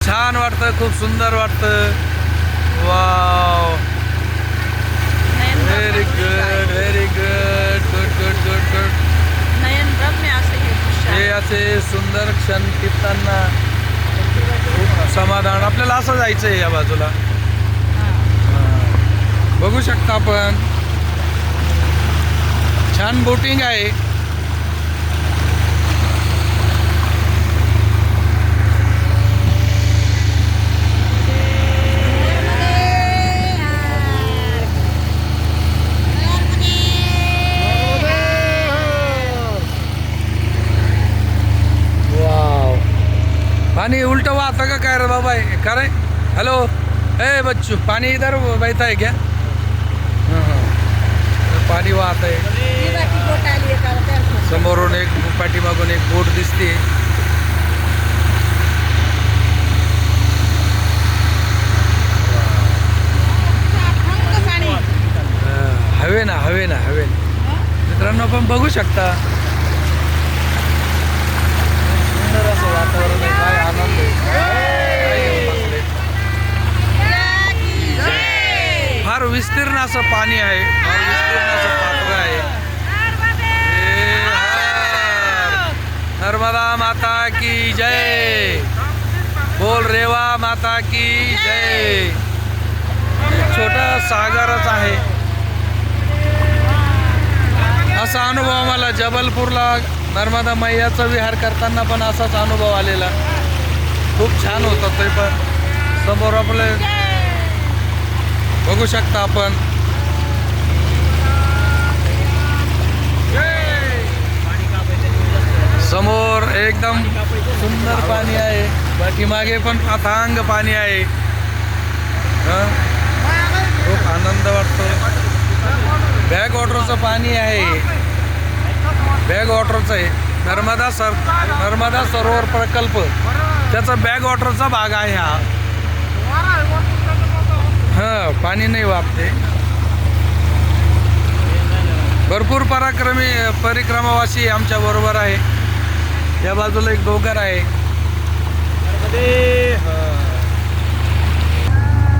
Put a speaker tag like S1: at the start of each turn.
S1: छान वाटतं, खूप सुंदर वाटतं. Wow, very good, very good, good good good good.
S2: नयनरम्य असं हे दृश्य
S1: हे
S2: आहे.
S1: असे सुंदर क्षण टिपताना खूप समाधान. आपल्याला असं जायचं आहे या बाजूला. बघू शकता आपण, छान बोटिंग आहे. वाव, पानी उल्टा वाहता का काय रे बाबा? का रे? हेलो, ए बच्चू, पानी इधर बहता है क्या? पाणी वाहत आहे. समोरून एक, पाठीमागून एक बोट दिसते. हवे ना, हवे ना, हवे. मित्रांनो पण बघू शकता, सुंदर असं वातावरण आहे. काय आनंद आहे. फार विस्तीर्ण असं पाणी आहे, फार विस्तीर्ण असं पात्र आहे. नर्मदा माता की जय, बोल रेवा माता की जय. छोटा सागरच आहे. असा अनुभव आम्हाला जबलपूरला नर्मदा मैयाचा विहार करताना पण असाच अनुभव आलेला. खूप छान होता ते पण. समोर आपले बघू शकता आपण. समोर एकदम सुंदर पाणी आहे, पाठीमागे पण अथांग पाणी आहे. खूप आनंद वाटतो. बॅक वॉटरचं पाणी आहे, बॅक वॉटरचं आहे. नर्मदा सरोवर प्रकल्प त्याचा बॅक वॉटरचा भाग आहे हा. पाणी नाही वापते. भरपूर परिक्रमावासी आमच्या बरोबर आहे. या बाजूला एक डोंगर आहे.